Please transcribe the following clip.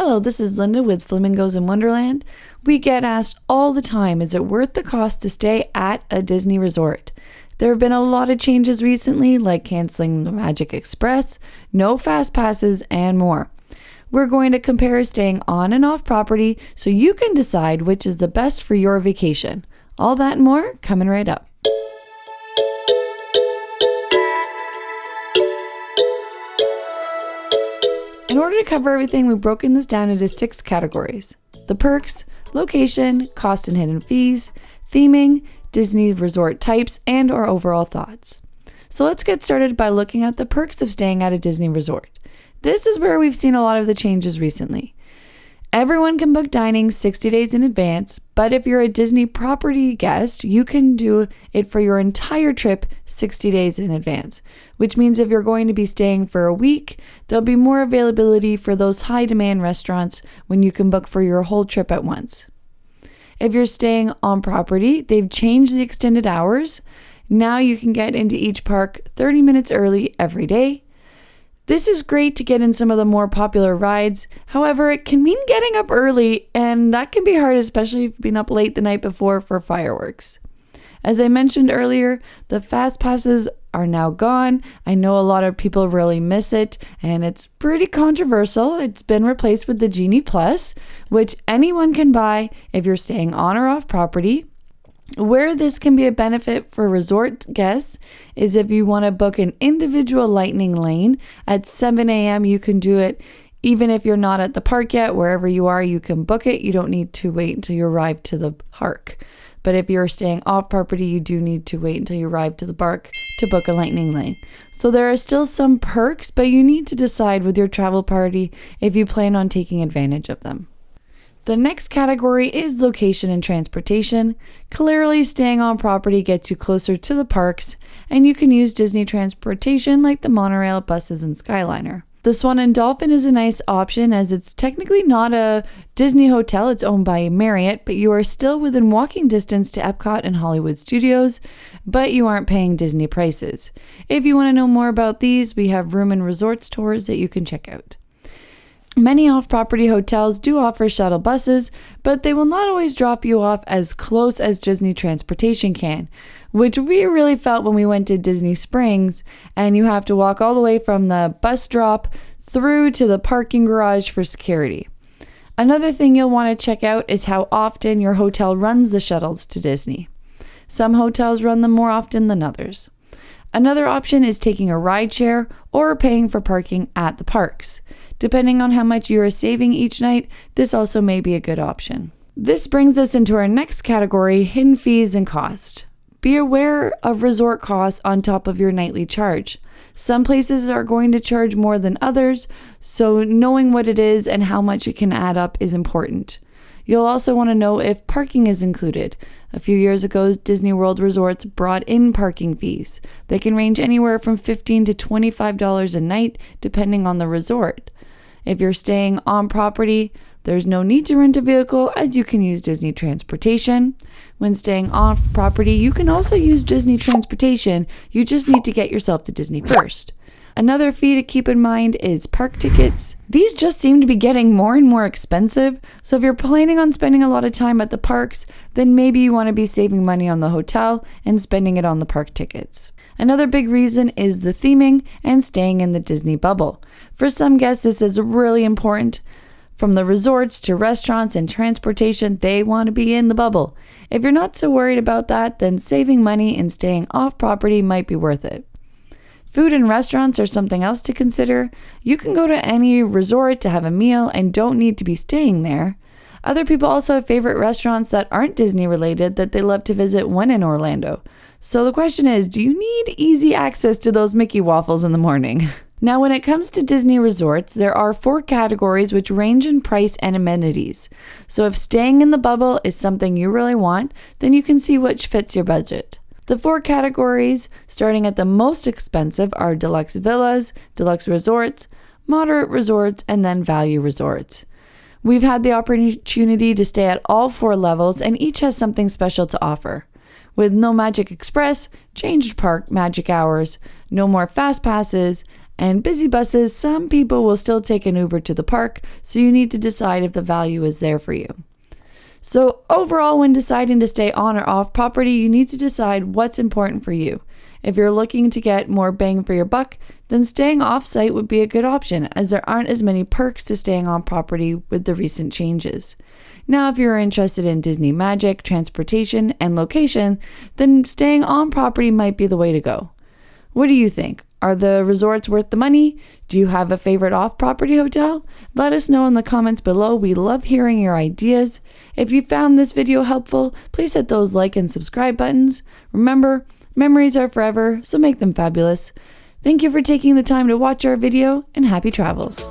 Hello, this is Linda with Flamingos in Wonderland. We get asked all the time, is it worth the cost to stay at a Disney resort? There have been a lot of changes recently, like canceling the Magic Express, no fast passes, and more. We're going to compare staying on and off property so you can decide which is the best for your vacation. All that and more coming right up. In order to cover everything, we've broken this down into 6 categories: the perks, location, cost and hidden fees, theming, Disney resort types, and our overall thoughts. So let's get started by looking at the perks of staying at a Disney resort. This is where we've seen a lot of the changes recently. Everyone can book dining 60 days in advance, but if you're a Disney property guest, you can do it for your entire trip 60 days in advance, which means if you're going to be staying for a week, there'll be more availability for those high demand restaurants when you can book for your whole trip at once. If you're staying on property, they've changed the extended hours. Now you can get into each park 30 minutes early every day. This is great to get in some of the more popular rides. However, it can mean getting up early, and that can be hard, especially if you've been up late the night before for fireworks. As I mentioned earlier, the fast passes are now gone. I know a lot of people really miss it, and it's pretty controversial. It's been replaced with the Genie Plus, which anyone can buy if you're staying on or off property. Where this can be a benefit for resort guests is if you want to book an individual lightning lane at 7 a.m. You can do it even if you're not at the park yet. Wherever you are, you can book it. You don't need to wait until you arrive to the park. But if you're staying off property, you do need to wait until you arrive to the park to book a lightning lane. So there are still some perks, but you need to decide with your travel party if you plan on taking advantage of them. The next category is location and transportation. Clearly, staying on property gets you closer to the parks, and you can use Disney transportation like the monorail, buses, and Skyliner. The Swan and Dolphin is a nice option as it's technically not a Disney hotel, it's owned by Marriott, but you are still within walking distance to Epcot and Hollywood Studios, but you aren't paying Disney prices. If you want to know more about these, we have room and resorts tours that you can check out. Many off-property hotels do offer shuttle buses, but they will not always drop you off as close as Disney transportation can, which we really felt when we went to Disney Springs, and you have to walk all the way from the bus drop through to the parking garage for security. Another thing you'll want to check out is how often your hotel runs the shuttles to Disney. Some hotels run them more often than others. Another option is taking a rideshare or paying for parking at the parks. Depending on how much you are saving each night, this also may be a good option. This brings us into our next category, hidden fees and cost. Be aware of resort costs on top of your nightly charge. Some places are going to charge more than others, so knowing what it is and how much it can add up is important. You'll also want to know if parking is included. A few years ago, Disney World resorts brought in parking fees. They can range anywhere from $15 to $25 a night, depending on the resort. If you're staying on property, there's no need to rent a vehicle as you can use Disney transportation. When staying off property, you can also use Disney transportation. You just need to get yourself to Disney first. Another fee to keep in mind is park tickets. These just seem to be getting more and more expensive, so if you're planning on spending a lot of time at the parks, then maybe you want to be saving money on the hotel and spending it on the park tickets. Another big reason is the theming and staying in the Disney bubble. For some guests, this is really important. From the resorts to restaurants and transportation, they want to be in the bubble. If you're not so worried about that, then saving money and staying off property might be worth it. Food and restaurants are something else to consider. You can go to any resort to have a meal and don't need to be staying there. Other people also have favorite restaurants that aren't Disney related that they love to visit when in Orlando. So the question is, do you need easy access to those Mickey waffles in the morning? Now, when it comes to Disney resorts, there are 4 categories which range in price and amenities. So if staying in the bubble is something you really want, then you can see which fits your budget. The 4 categories, starting at the most expensive, are deluxe villas, deluxe resorts, moderate resorts, and then value resorts. We've had the opportunity to stay at all 4 levels, and each has something special to offer. With no Magic Express, changed park magic hours, no more fast passes, And busy buses, some people will still take an Uber to the park, so you need to decide if the value is there for you. So overall, when deciding to stay on or off property, you need to decide what's important for you. If you're looking to get more bang for your buck, then staying off-site would be a good option, as there aren't as many perks to staying on property with the recent changes. Now, if you're interested in Disney magic, transportation, and location, then staying on property might be the way to go. What do you think? Are the resorts worth the money? Do you have a favorite off-property hotel? Let us know in the comments below. We love hearing your ideas. If you found this video helpful, please hit those like and subscribe buttons. Remember, memories are forever, so make them fabulous. Thank you for taking the time to watch our video, and happy travels.